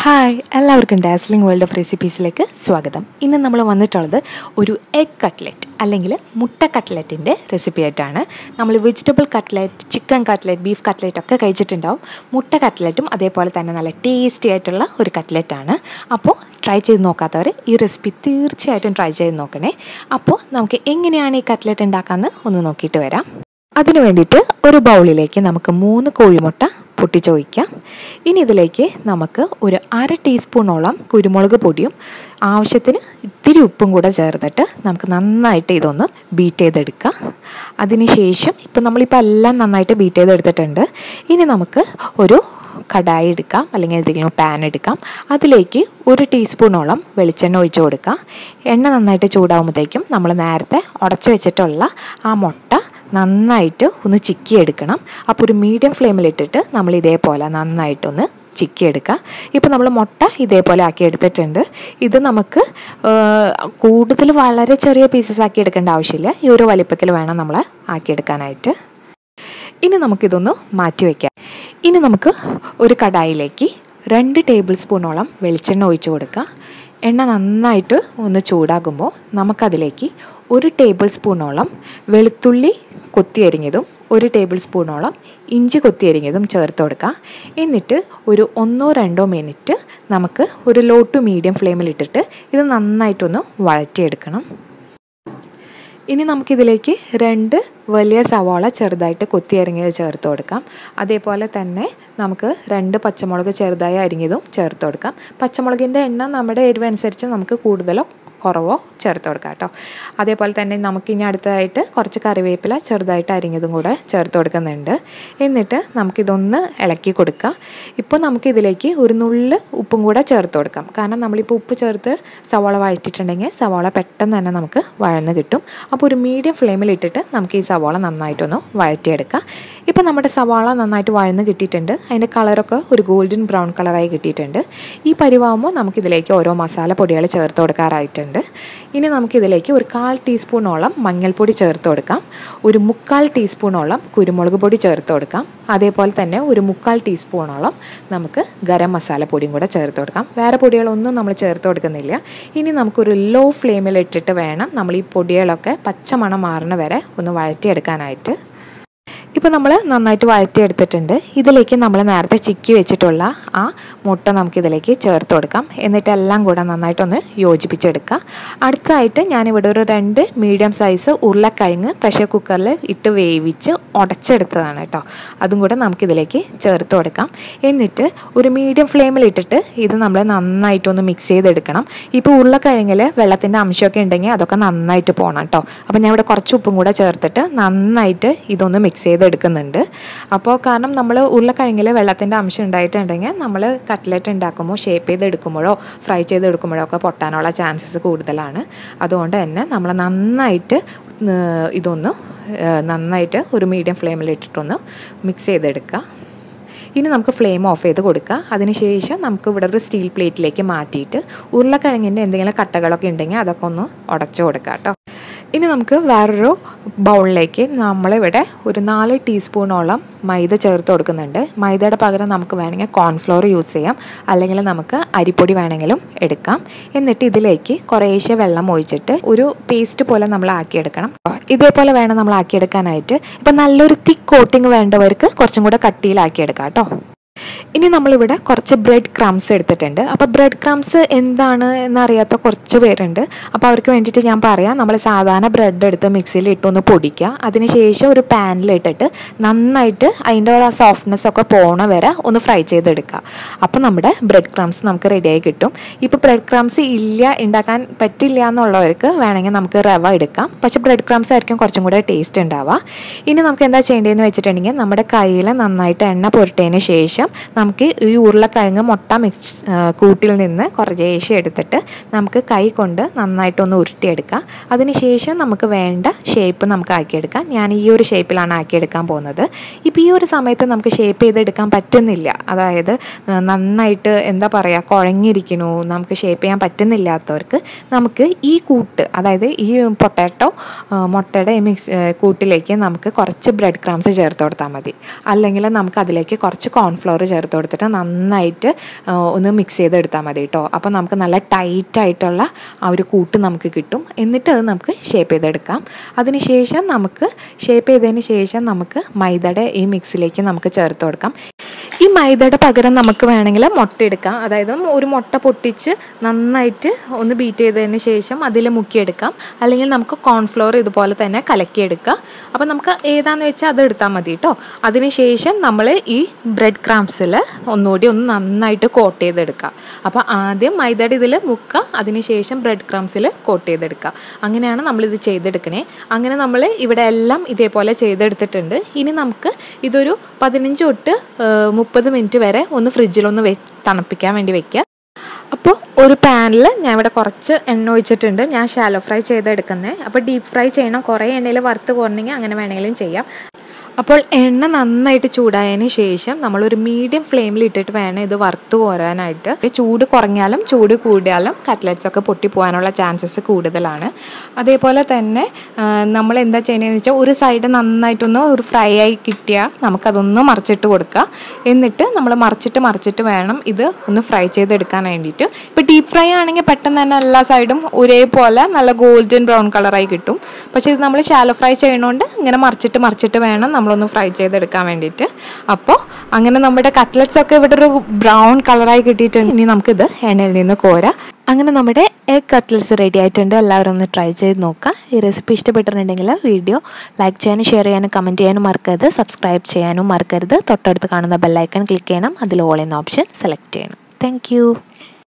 Hi എല്ലാവർക്കും dazzling world of റെസിപ്പീസിലേക്ക് സ്വാഗതം. ഇന്ന് നമ്മൾ വന്നിട്ടുള്ളത് ഒരു എഗ് കട്ട്ലറ്റ് അല്ലെങ്കിൽ മുട്ട കട്ട്ലറ്റിൻ്റെ റെസിപ്പി ആയിട്ടാണ്. നമ്മൾ vegetable cutlet, chicken cutlet, beef cutlet ഒക്കെ കഴിച്ചിട്ടുണ്ടാവും. മുട്ട കട്ട്ലറ്റും അതേപോലെ തന്നെ നല്ല ടേസ്റ്റി ആയിട്ടുള്ള ഒരു കട്ട്ലറ്റാണ്. അപ്പോൾ ട്രൈ ചെയ്ത് നോക്കാത്തവർ ഈ റെസിപ്പി തീർച്ചയായിട്ടും ട്രൈ ചെയ്ത് നോക്കണേ. അപ്പോൾ നമുക്ക് എങ്ങനെയാണ് ഈ കട്ട്ലറ്റ് ഉണ്ടാക്കാമെന്ന് ഒന്ന് നോക്കിയിട്ട് വരാം. അതിനു വേണ്ടിയിട്ട് ഒരു ബൗളിലേക്ക് നമുക്ക് 3 കോഴിമുട്ട പൊട്ടിച്ചൊഴിക്കാം. ഇനി ഇതിലേക്ക് നമുക്ക് ഒരു 1/2 ടീസ്പൂണോളം കുരുമുളക് പൊടിയും ആവശ്യത്തിന് ഇത്തിരി ഉപ്പും കൂടെ ചേർത്തിട്ട് നമുക്ക് നന്നായിട്ട് ഇതൊന്ന് ബീറ്റ് ചെയ്തെടുക്കാം. അതിനുശേഷം നമ്മളിപ്പോൾ എല്ലാം നന്നായിട്ട് ബീറ്റ് ചെയ്തെടുത്തിട്ടുണ്ട്. ഇനി നമുക്ക് ഒരു കടായി എടുക്കാം, അല്ലെങ്കിൽ എന്തെങ്കിലും പാൻ എടുക്കാം. അതിലേക്ക് 1 ടീസ്പൂണോളം വെളിച്ചെണ്ണ ഒഴിച്ച് കൊടുക്കാം. എണ്ണ നന്നായിട്ട് ചൂടാകുമ്പോഴത്തേക്കും നമ്മൾ നേരത്തെ ഉടച്ച് വെച്ചിട്ടുള്ള ആ മുട്ട നന്നായിട്ട് ഒന്ന് ചിക്കിയെടുക്കണം. അപ്പോൾ ഒരു മീഡിയം ഫ്ലെയിമിലിട്ടിട്ട് നമ്മൾ ഇതേപോലെ നന്നായിട്ടൊന്ന് ചിക്കിയെടുക്കുക. ഇപ്പോൾ നമ്മൾ മുട്ട ഇതേപോലെ ആക്കി എടുത്തിട്ടുണ്ട്. ഇത് നമുക്ക് കൂടുതൽ വളരെ ചെറിയ പീസസ് ആക്കി എടുക്കേണ്ട ആവശ്യമില്ല. ഈ ഒരു വലിപ്പത്തിൽ വേണം നമ്മൾ ആക്കിയെടുക്കാനായിട്ട്. ഇനി നമുക്കിതൊന്ന് മാറ്റി വയ്ക്കാം. ഇനി നമുക്ക് ഒരു കടായിലേക്ക് 2 ടേബിൾ സ്പൂണോളം വെളിച്ചെണ്ണ ഒഴിച്ച് കൊടുക്കുക. എണ്ണ നന്നായിട്ട് ഒന്ന് ചൂടാകുമ്പോൾ നമുക്കതിലേക്ക് 1 ടേബിൾ സ്പൂണോളം വെളുത്തുള്ളി കൊത്തിയരിഞ്ഞതും 1 ടേബിൾ സ്പൂണോളം ഇഞ്ചി കൊത്തിയരിഞ്ഞതും ചേർത്ത് കൊടുക്കുക. എന്നിട്ട് ഒരു 1-2 മിനിറ്റ് നമുക്ക് ഒരു ലോ ടു മീഡിയം ഫ്ലെയിമിലിട്ടിട്ട് ഇത് നന്നായിട്ടൊന്ന് വഴറ്റിയെടുക്കണം. ഇനി നമുക്കിതിലേക്ക് 2 വലിയ സവാള ചെറുതായിട്ട് കൊത്തി അരിഞ്ഞത് ചേർത്ത് കൊടുക്കാം. അതേപോലെ തന്നെ നമുക്ക് 2 പച്ചമുളക് ചെറുതായി അരിഞ്ഞതും ചേർത്ത് കൊടുക്കാം. പച്ചമുളകിൻ്റെ എണ്ണം നമ്മുടെ എരിവനുസരിച്ച് നമുക്ക് കൂടുതലോ കുറവോ ചേർത്ത് കൊടുക്കാം കേട്ടോ. അതേപോലെ തന്നെ നമുക്കിനി അടുത്തതായിട്ട് കുറച്ച് കറിവേപ്പില ചെറുതായിട്ട് അരിഞ്ഞതും കൂടെ ചേർത്ത് കൊടുക്കുന്നുണ്ട്. എന്നിട്ട് നമുക്കിതൊന്ന് ഇളക്കി കൊടുക്കാം. ഇപ്പോൾ നമുക്കിതിലേക്ക് ഒരു നുള്ള് ഉപ്പും കൂടെ ചേർത്ത് കൊടുക്കാം. കാരണം നമ്മളിപ്പോൾ ഉപ്പ് ചേർത്ത് സവാള വഴറ്റിയിട്ടുണ്ടെങ്കിൽ സവാള പെട്ടെന്ന് തന്നെ നമുക്ക് വഴന്ന് കിട്ടും. അപ്പോൾ ഒരു മീഡിയം ഫ്ലെയിമിലിട്ടിട്ട് നമുക്ക് ഈ സവാള നന്നായിട്ടൊന്ന് വഴറ്റിയെടുക്കാം. ഇപ്പോൾ നമ്മുടെ സവാള നന്നായിട്ട് വഴന്ന് കിട്ടിയിട്ടുണ്ട്. അതിൻ്റെ കളറൊക്കെ ഒരു ഗോൾഡൻ ബ്രൗൺ കളറായി കിട്ടിയിട്ടുണ്ട്. ഈ പരിവാകുമ്പോൾ നമുക്കിതിലേക്ക് ഓരോ മസാല പൊടികൾ ചേർത്ത് കൊടുക്കാറായിട്ടുണ്ട്. ഇനി നമുക്കിതിലേക്ക് ഒരു 1/4 ടീസ്പൂണോളം മഞ്ഞൾപ്പൊടി ചേർത്ത് കൊടുക്കാം. ഒരു 3/4 ടീസ്പൂണോളം കുരുമുളക് പൊടി ചേർത്ത് കൊടുക്കാം. അതേപോലെ തന്നെ ഒരു 3/4 ടീസ്പൂണോളം നമുക്ക് ഗരം മസാല പൊടിയും കൂടെ ചേർത്ത് കൊടുക്കാം. വേറെ പൊടികളൊന്നും നമ്മൾ ചേർത്ത് കൊടുക്കുന്നില്ല. ഇനി നമുക്കൊരു ലോ ഫ്ലെയിമിലിട്ടിട്ട് വേണം നമ്മൾ ഈ പൊടികളൊക്കെ പച്ചമണം മാറുന്ന വരെ ഒന്ന് വഴറ്റിയെടുക്കാനായിട്ട്. ഇപ്പോൾ നമ്മൾ നന്നായിട്ട് വഴറ്റിയെടുത്തിട്ടുണ്ട്. ഇതിലേക്ക് നമ്മൾ നേരത്തെ ചിക്കി വെച്ചിട്ടുള്ള ആ മുട്ട നമുക്കിതിലേക്ക് ചേർത്ത് കൊടുക്കാം. എന്നിട്ട് എല്ലാം കൂടെ നന്നായിട്ടൊന്ന് യോജിപ്പിച്ചെടുക്കാം. അടുത്തതായിട്ട് ഞാനിവിടെ ഒരു 2 മീഡിയം സൈസ് ഉരുളക്കിഴങ്ങ് പ്രഷർ കുക്കറിൽ ഇട്ട് വേവിച്ച് ഉടച്ചെടുത്തതാണ് കേട്ടോ. അതും കൂടെ നമുക്കിതിലേക്ക് ചേർത്ത് കൊടുക്കാം. എന്നിട്ട് ഒരു മീഡിയം ഫ്ലെയിമിലിട്ടിട്ട് ഇത് നമ്മൾ നന്നായിട്ടൊന്ന് മിക്സ് ചെയ്തെടുക്കണം. ഇപ്പോൾ ഉരുളക്കിഴങ്ങിൽ വെള്ളത്തിൻ്റെ അംശമൊക്കെ ഉണ്ടെങ്കിൽ അതൊക്കെ നന്നായിട്ട് പോകണം കേട്ടോ. അപ്പോൾ ഞാൻ ഇവിടെ കുറച്ച് ഉപ്പും കൂടെ ചേർത്തിട്ട് നന്നായിട്ട് ഇതൊന്ന് മിക്സ് ചെയ്തെടുക്കുന്നുണ്ട്. അപ്പോൾ കാരണം നമ്മൾ ഉരുളക്കിഴങ്ങിൽ വെള്ളത്തിൻ്റെ അംശം ഉണ്ടായിട്ടുണ്ടെങ്കിൽ നമ്മൾ കട്ട്ലറ്റ് ഉണ്ടാക്കുമ്പോൾ ഷേപ്പ് ചെയ്തെടുക്കുമ്പോഴോ ഫ്രൈ ചെയ്തെടുക്കുമ്പോഴോ ഒക്കെ പൊട്ടാനുള്ള ചാൻസസ് കൂടുതലാണ്. അതുകൊണ്ട് തന്നെ നമ്മൾ നന്നായിട്ട് ഒരു മീഡിയം ഫ്ലെയിമിലിട്ടിട്ടൊന്ന് മിക്സ് ചെയ്തെടുക്കുക. ഇനി നമുക്ക് ഫ്ലെയിം ഓഫ് ചെയ്ത് കൊടുക്കുക. അതിനുശേഷം നമുക്ക് ഇവിടെ ഒരു സ്റ്റീൽ പ്ലേറ്റിലേക്ക് മാറ്റിയിട്ട് ഉരുളക്കിഴങ്ങിൻ്റെ എന്തെങ്കിലും കട്ടകളൊക്കെ ഉണ്ടെങ്കിൽ അതൊക്കെ ഒന്ന് ഉടച്ചു കൊടുക്കുക കേട്ടോ. ഇനി നമുക്ക് വേറൊരു ബൗളിലേക്ക് നമ്മളിവിടെ ഒരു 4 ടീസ്പൂണോളം മൈദ ചേർത്ത് കൊടുക്കുന്നുണ്ട്. മൈദയുടെ പകരം നമുക്ക് വേണമെങ്കിൽ കോൺഫ്ലോർ യൂസ് ചെയ്യാം, അല്ലെങ്കിൽ നമുക്ക് അരിപ്പൊടി വേണമെങ്കിലും എടുക്കാം. എന്നിട്ട് ഇതിലേക്ക് കുറേശ്ശെ വെള്ളം ഒഴിച്ചിട്ട് ഒരു പേസ്റ്റ് പോലെ നമ്മൾ ആക്കിയെടുക്കണം. ഇതേപോലെ വേണം നമ്മൾ ആക്കിയെടുക്കാനായിട്ട്. ഇപ്പം നല്ലൊരു തിക്ക് കോട്ടിങ് വേണ്ടവർക്ക് കുറച്ചും കൂടെ കട്ടിയിലാക്കിയെടുക്കാം കേട്ടോ. ഇനി നമ്മളിവിടെ കുറച്ച് ബ്രെഡ് ക്രംസ് എടുത്തിട്ടുണ്ട്. അപ്പോൾ ബ്രെഡ് ക്രംസ് എന്താണ് എന്നറിയാത്ത കുറച്ച് പേരുണ്ട്. അപ്പോൾ അവർക്ക് വേണ്ടിയിട്ട് ഞാൻ പറയാം. നമ്മൾ സാധാരണ ബ്രെഡ് എടുത്ത് മിക്സിയിൽ ഇട്ടൊന്ന് പൊടിക്കുക. അതിനുശേഷം ഒരു പാനിലിട്ടിട്ട് നന്നായിട്ട് അതിൻ്റെ ആ സോഫ്റ്റ്നെസ് ഒക്കെ പോണ വരെ ഒന്ന് ഫ്രൈ ചെയ്തെടുക്കുക. അപ്പോൾ നമ്മുടെ ബ്രെഡ് ക്രംസ് നമുക്ക് റെഡിയായി കിട്ടും. ഇപ്പോൾ ബ്രെഡ് ക്രംസ് ഉണ്ടാക്കാൻ പറ്റില്ല എന്നുള്ളവർക്ക് വേണമെങ്കിൽ നമുക്ക് റവ എടുക്കാം. പക്ഷേ ബ്രെഡ് ക്രംസ് ആയിരിക്കും കുറച്ചും കൂടെ ടേസ്റ്റ് ഉണ്ടാവുക. ഇനി നമുക്ക് എന്താ ചെയ്യേണ്ടതെന്ന് വെച്ചിട്ടുണ്ടെങ്കിൽ നമ്മുടെ കയ്യിൽ നന്നായിട്ട് എണ്ണ പുരട്ടിയതിന് ശേഷം നമുക്ക് ഈ ഉരുളക്കിഴങ്ങ് മുട്ട കൂട്ടിൽ നിന്ന് കുറേശ്ശെ എടുത്തിട്ട് നമുക്ക് കൈ കൊണ്ട് നന്നായിട്ടൊന്ന് ഉരുട്ടിയെടുക്കാം. അതിനുശേഷം നമുക്ക് വേണ്ട ഷേപ്പ് നമുക്ക് ആക്കിയെടുക്കാം. ഞാൻ ഈ ഒരു ഷേപ്പിലാണ് ആക്കിയെടുക്കാൻ പോകുന്നത്. ഇപ്പോൾ ഈ ഒരു സമയത്ത് നമുക്ക് ഷേപ്പ് ചെയ്തെടുക്കാൻ പറ്റുന്നില്ല, അതായത് നന്നായിട്ട് എന്താ പറയുക കുഴഞ്ഞിരിക്കുന്നു, നമുക്ക് ഷേപ്പ് ചെയ്യാൻ പറ്റുന്നില്ലാത്തവർക്ക് നമുക്ക് ഈ കൂട്ട്, അതായത് ഈ മുട്ടയുടെ കൂട്ടിലേക്ക് നമുക്ക് കുറച്ച് ബ്രെഡ് ക്രംസ് ചേർത്ത് കൊടുത്താൽ മതി. അല്ലെങ്കിൽ നമുക്ക് അതിലേക്ക് കുറച്ച് കോൺഫ്ലവർ ചേർത്ത് ചേർത്ത് കൊടുത്തിട്ട് നന്നായിട്ട് ഒന്ന് മിക്സ് ചെയ്തെടുത്താൽ മതി കേട്ടോ. അപ്പോൾ നമുക്ക് നല്ല ടൈറ്റായിട്ടുള്ള ആ ഒരു കൂട്ട് നമുക്ക് കിട്ടും. എന്നിട്ട് അത് നമുക്ക് ഷേപ്പ് ചെയ്തെടുക്കാം. അതിനുശേഷം ഷേപ്പ് ചെയ്തതിന് ശേഷം നമുക്ക് മൈദയുടെ ഈ മിക്സിലേക്ക് നമുക്ക് ചേർത്ത് കൊടുക്കാം. ഈ മൈദയുടെ പകരം നമുക്ക് വേണമെങ്കിൽ മുട്ട എടുക്കാം. അതായത് ഒരു മുട്ട പൊട്ടിച്ച് നന്നായിട്ട് ഒന്ന് ബീറ്റ് ചെയ്തതിന് ശേഷം അതിൽ മുക്കിയെടുക്കാം. അല്ലെങ്കിൽ നമുക്ക് കോൺഫ്ലോർ ഇതുപോലെ തന്നെ കലക്കിയെടുക്കാം. അപ്പോൾ നമുക്ക് ഏതാണെന്ന് വെച്ചാൽ അത് എടുത്താൽ മതി കേട്ടോ. അതിനുശേഷം നമ്മൾ ഈ ബ്രെഡ് ക്രംസിൽ ഒന്ന് നന്നായിട്ട് കോട്ട് ചെയ്തെടുക്കുക. അപ്പോൾ ആദ്യം മൈദയുടെ ഇതിൽ മുക്കുക, അതിനുശേഷം ബ്രെഡ് ക്രംസിൽ കോട്ട് ചെയ്തെടുക്കുക. അങ്ങനെയാണ് നമ്മളിത് ചെയ്തെടുക്കണേ. അങ്ങനെ നമ്മൾ ഇവിടെ എല്ലാം ഇതേപോലെ ചെയ്തെടുത്തിട്ടുണ്ട്. ഇനി നമുക്ക് ഇതൊരു 15 തൊട്ട് 30 മിനിറ്റ് വരെ ഒന്ന് ഫ്രിഡ്ജിലൊന്ന് തണുപ്പിക്കാൻ വേണ്ടി വെക്കുക. അപ്പോൾ ഒരു പാനിൽ ഞാൻ ഇവിടെ കുറച്ച് എണ്ണ ഒഴിച്ചിട്ടുണ്ട്. ഞാൻ ഷാലോ ഫ്രൈ ചെയ്തെടുക്കുന്നത്. അപ്പോൾ ഡീപ്പ് ഫ്രൈ ചെയ്യണം. കുറേ എണ്ണയിൽ വറുത്ത് പോരണമെങ്കിൽ അങ്ങനെ വേണമെങ്കിലും ചെയ്യാം. അപ്പോൾ എണ്ണ നന്നായിട്ട് ചൂടായതിന് ശേഷം നമ്മളൊരു മീഡിയം ഫ്ലെയിമിൽ ഇട്ടിട്ട് വേണം ഇത് വറുത്ത് കോരാനായിട്ട്. ചൂട് കുറഞ്ഞാലും ചൂട് കൂടിയാലും കട്ട്ലറ്റ്സൊക്കെ പൊട്ടിപ്പോകാനുള്ള ചാൻസസ് കൂടുതലാണ്. അതേപോലെ തന്നെ നമ്മൾ എന്താ ചെയ്യണമെന്ന് വെച്ചാൽ ഒരു സൈഡ് നന്നായിട്ടൊന്ന് ഒരു ഫ്രൈ ആയി കിട്ടിയാൽ നമുക്കതൊന്ന് മറിച്ചിട്ട് കൊടുക്കുക. എന്നിട്ട് നമ്മൾ മറിച്ചിട്ട് വേണം ഇത് ഒന്ന് ഫ്രൈ ചെയ്തെടുക്കാൻ വേണ്ടിയിട്ട്. ഇപ്പോൾ ഡീപ്പ് ഫ്രൈ ആണെങ്കിൽ പെട്ടെന്ന് തന്നെ എല്ലാ സൈഡും ഒരേപോലെ നല്ല ഗോൾഡൻ ബ്രൗൺ കളറായി കിട്ടും. പക്ഷേ ഇത് നമ്മൾ ഷാലോ ഫ്രൈ ചെയ്യണോണ്ട് ഇങ്ങനെ മറിച്ചിട്ട് വേണം നമ്മളൊന്ന് ഫ്രൈ ചെയ്തെടുക്കാൻ വേണ്ടിയിട്ട്. അപ്പോൾ അങ്ങനെ നമ്മുടെ കട്ട്ലറ്റ്സ് ഒക്കെ ഇവിടെ ഒരു ബ്രൗൺ കളറായി കിട്ടിയിട്ടുണ്ട്. ഇനി നമുക്കിത് എണ്ണയിൽ നിന്ന് കോരാം. അങ്ങനെ നമ്മുടെ എഗ് കട്ട്ലറ്റ്സ് റെഡി ആയിട്ടുണ്ട്. എല്ലാവരും ഒന്ന് ട്രൈ ചെയ്ത് നോക്കുക. ഈ റെസിപ്പി ഇഷ്ടപ്പെട്ടിട്ടുണ്ടെങ്കിൽ വീഡിയോ ലൈക്ക് ചെയ്യാനും ഷെയർ ചെയ്യാനും കമൻറ്റ് ചെയ്യാനും മറക്കരുത്. സബ്സ്ക്രൈബ് ചെയ്യാനും മറക്കരുത്. തൊട്ടടുത്ത് കാണുന്ന ബെല്ലൈക്കൺ ക്ലിക്ക് ചെയ്യണം. അതിൽ ഓൾ എന്ന ഓപ്ഷൻ സെലക്ട് ചെയ്യണം. താങ്ക്